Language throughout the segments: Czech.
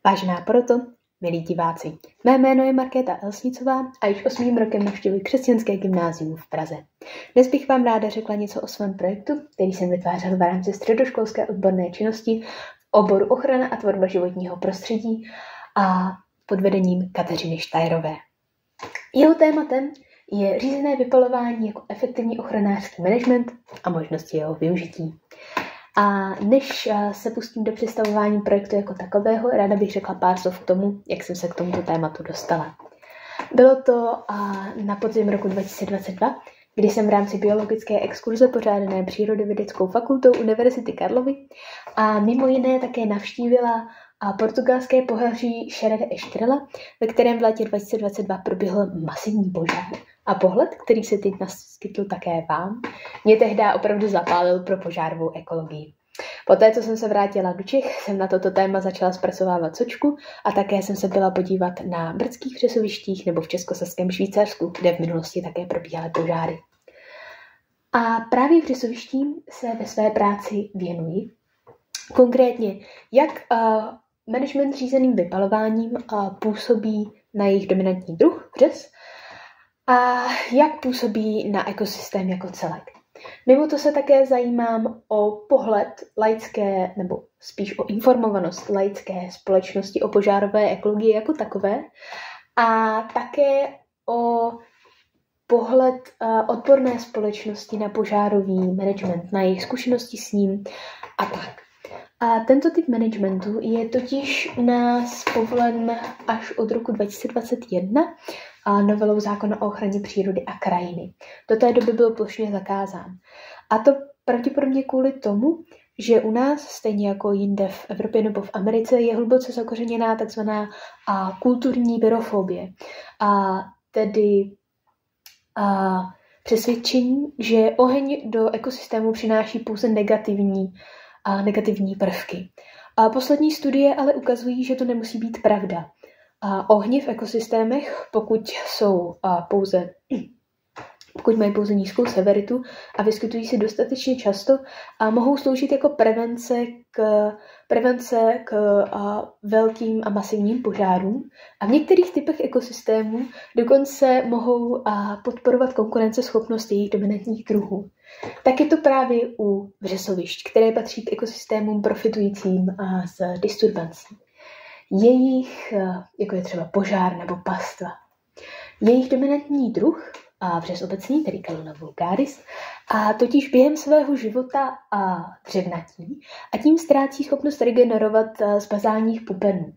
Vážená poroto, milí diváci, mé jméno je Markéta Elsnicová a již 8. rokem navštěvuji křesťanské gymnázium v Praze. Dnes bych vám ráda řekla něco o svém projektu, který jsem vytvářela v rámci středoškolské odborné činnosti v oboru ochrana a tvorba životního prostředí a pod vedením Kateřiny Štajerové. Jeho tématem je řízené vypalování jako efektivní ochranářský management a možnosti jeho využití. A než se pustím do představování projektu jako takového, ráda bych řekla pár slov k tomu, jak jsem se k tomuto tématu dostala. Bylo to na podzim roku 2022, kdy jsem v rámci biologické exkurze pořádané Přírodovědeckou fakultou Univerzity Karlovy a mimo jiné také navštívila portugalské pohoří Serra da Estrela, ve kterém v létě 2022 proběhl masivní požár. A pohled, který se teď naskytl také vám, mě tehdy opravdu zapálil pro požárovou ekologii. Poté, co jsem se vrátila do Čech, jsem na toto téma začala zpracovávat sočku a také jsem se byla podívat na brdských přesovištích nebo v Českosaském Švýcarsku, kde v minulosti také probíhaly požáry. A právě přesovištím se ve své práci věnuji. Konkrétně, jak management řízeným vypalováním působí na jejich dominantní druh, vřes, a jak působí na ekosystém jako celek. Mimo to se také zajímám o pohled laické, nebo spíš o informovanost laické společnosti o požárové ekologii jako takové a také o pohled odborné společnosti na požárový management, na jejich zkušenosti s ním a tak. A tento typ managementu je totiž u nás povolen až od roku 2021 novelou zákona o ochraně přírody a krajiny. Do té doby byl plošně zakázán. A to pravděpodobně kvůli tomu, že u nás, stejně jako jinde v Evropě nebo v Americe, je hluboce zakořeněná takzvaná kulturní pyrofobie. Tedy přesvědčení, že oheň do ekosystému přináší pouze negativní prvky. A poslední studie ale ukazují, že to nemusí být pravda. Ohně v ekosystémech, pokud mají pouze nízkou severitu a vyskytují se dostatečně často, mohou sloužit jako prevence k velkým a masivním požárům a v některých typech ekosystémů dokonce mohou podporovat konkurenceschopnost jejich dominantních druhů. Tak je to právě u vřesovišť, které patří k ekosystémům profitujícím z disturbancí. Jejich, jako je třeba požár nebo pastva. Jejich dominantní druh, vřes obecný, tedy Calluna vulgaris, totiž během svého života dřevnatí a tím ztrácí schopnost regenerovat z bazálních pupenů.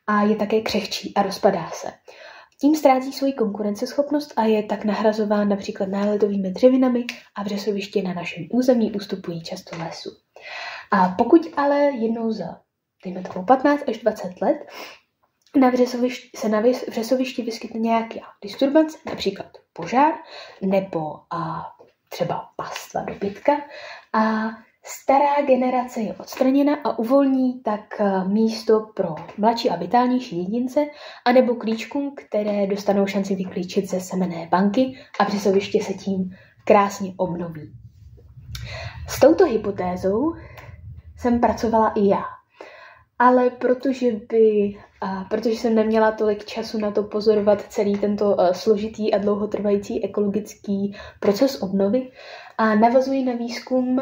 A je také křehčí a rozpadá se. Tím ztrácí svoji konkurenceschopnost a je tak nahrazován například náletovými dřevinami a vřesoviště na našem území ustupují často lesu. A pokud ale jednou za dejme tomu 15 až 20 let, na vřesovišti vyskytne nějaká disturbance, například požár, nebo třeba pastva dobytka, a stará generace je odstraněna a uvolní tak místo pro mladší a vitálnější jedince, anebo klíčkům, které dostanou šanci vyklíčit ze semenné banky a vřesoviště se tím krásně obnoví. S touto hypotézou jsem pracovala i já. Ale protože jsem neměla tolik času na to pozorovat celý tento složitý a dlouhotrvající ekologický proces obnovy, navazuji na výzkum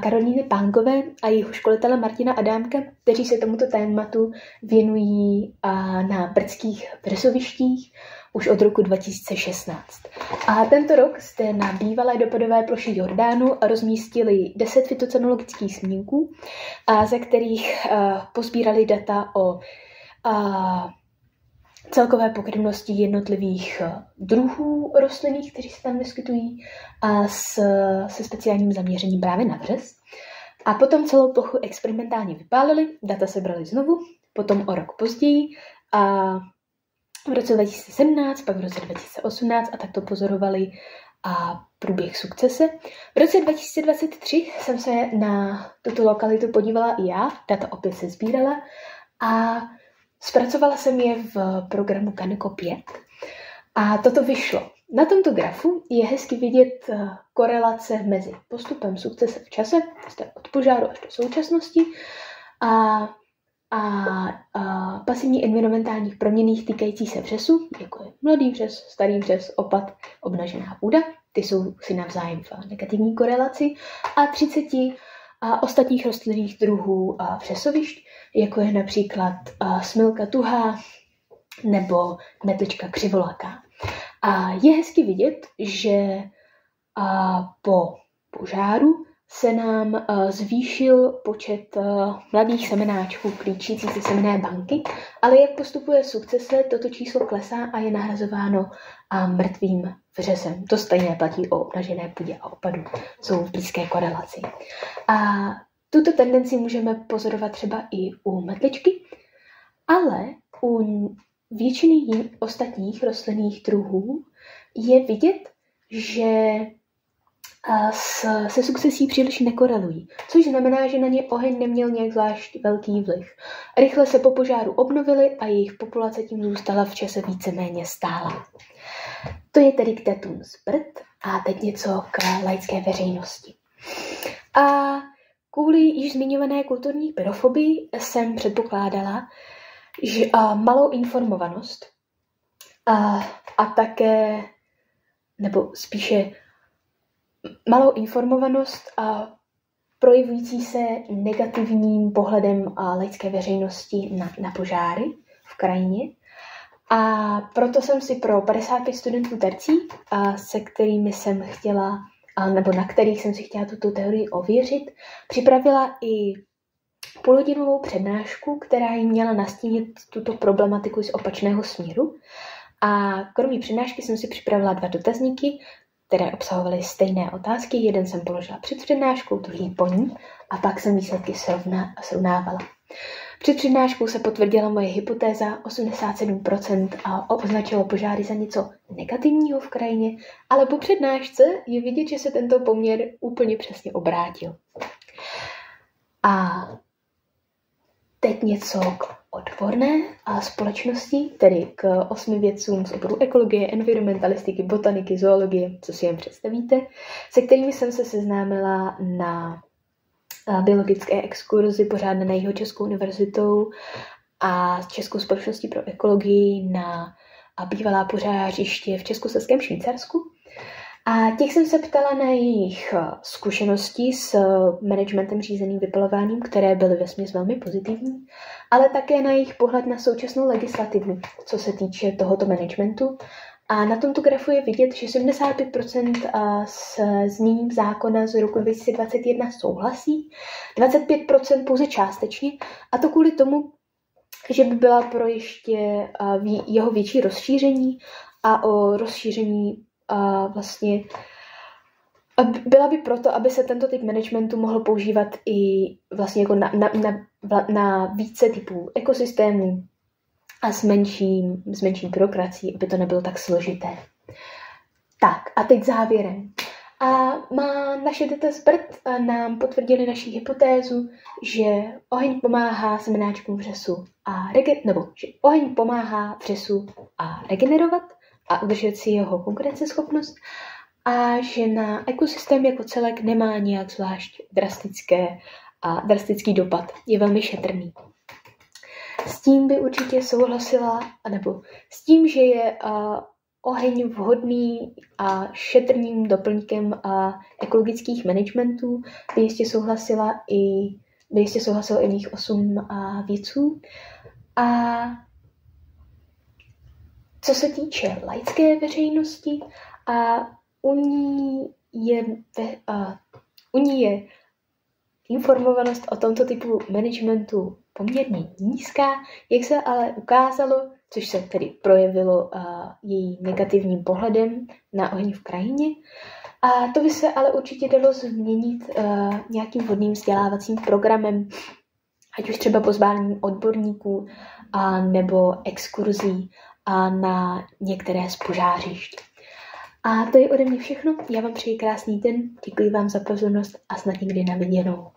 Karolíny Pánkové a jejího školitele Martina Adámka, kteří se tomuto tématu věnují na brdských vřesovištích už od roku 2016. A tento rok jste na bývalé dopadové ploše Jordánu rozmístili 10 fytocenologických snímků, ze kterých pozbírali data o celkové pokrevnosti jednotlivých druhů rostlinných, kteří se tam vyskytují, se speciálním zaměřením právě na vřes. A potom celou plochu experimentálně vypálili, data sebrali znovu, potom o rok později v roce 2017, pak v roce 2018 a tak to pozorovali průběh sukcese. V roce 2023 jsem se na tuto lokalitu podívala i já, data opět se sbírala a zpracovala jsem je v programu Kaneko 5 a toto vyšlo. Na tomto grafu je hezky vidět korelace mezi postupem sukcese v čase, od požáru až do současnosti, a pasivní environmentálních proměnných týkající se vřesu, jako je mladý vřes, starý vřes, opad, obnažená půda, ty jsou si navzájem v negativní korelaci, a 30 ostatních rostlinných druhů vřesovišť, jako je například smilka tuhá nebo metlička křivolaká. A je hezky vidět, že po požáru se nám zvýšil počet mladých semenáčků klíčící ze semenné banky, ale jak postupuje sukcese, toto číslo klesá a je nahrazováno mrtvým vřesem. To stejné platí o obnažené půdě a opadu. Jsou v blízké korelaci. A tuto tendenci můžeme pozorovat třeba i u metličky, ale u většiny ostatních rostlinných druhů je vidět, že se sukcesí příliš nekorelují, což znamená, že na ně oheň neměl nějak zvlášť velký vliv. Rychle se po požáru obnovily a jejich populace tím zůstala v čase víceméně stála. To je tedy k datům zbrt a teď něco k laické veřejnosti. A kvůli již zmiňované kulturní pyrofobii jsem předpokládala, že malou informovanost a také, nebo spíše malou informovanost a projevující se negativním pohledem laické veřejnosti na požáry v krajině. A proto jsem si pro 55 studentů tercí, se kterými jsem chtěla, nebo na kterých jsem si chtěla tuto teorii ověřit, připravila i půlhodinovou přednášku, která jim měla nastínit tuto problematiku z opačného směru. A kromě přednášky jsem si připravila 2 dotazníky, které obsahovaly stejné otázky. Jeden jsem položila před přednáškou, druhý po ní a pak jsem výsledky srovnávala. Před přednáškou se potvrdila moje hypotéza, 87% a označilo požáry za něco negativního v krajině, ale po přednášce je vidět, že se tento poměr úplně přesně obrátil. A teď něco k odborné společnosti, tedy k 8 vědcům z oboru ekologie, environmentalistiky, botaniky, zoologie, co si jen představíte, se kterými jsem se seznámila na biologické exkurzi pořádané Jihočeskou univerzitou a Českou společností pro ekologii na bývalá požářiště v Českosaském Švýcarsku. A těch jsem se ptala na jejich zkušenosti s managementem řízeným vypalováním, které byly vesměs velmi pozitivní, ale také na jejich pohled na současnou legislativu, co se týče tohoto managementu. A na tomto grafu je vidět, že 75% s zněním zákona z roku 2021 souhlasí, 25% pouze částečně, a to kvůli tomu, že by byla pro ještě jeho větší rozšíření a o rozšíření vlastně byla by proto, aby se tento typ managementu mohl používat i vlastně jako na více typů ekosystémů a s menší byrokracií, aby to nebylo tak složité. Tak a teď závěrem. A naše data z BRT nám potvrdili naši hypotézu, že oheň pomáhá semenáčkům vřesu že oheň pomáhá vřesu regenerovat a udržet si jeho konkurenceschopnost a že na ekosystém jako celek nemá nějak zvlášť drastický dopad. Je velmi šetrný. S tím by určitě souhlasila, nebo s tím, že je oheň vhodný a šetrným doplňkem ekologických managementů, by jistě souhlasilo i mých 8 vědců. A co se týče laické veřejnosti, u ní je informovanost o tomto typu managementu poměrně nízká, jak se ale ukázalo, což se tedy projevilo její negativním pohledem na oheň v krajině. A to by se ale určitě dalo změnit nějakým vhodným vzdělávacím programem, ať už třeba pozváním odborníků nebo exkurzí na některé z požářišť. A to je ode mě všechno. Já vám přeji krásný den, děkuji vám za pozornost a snad někdy na viděnou.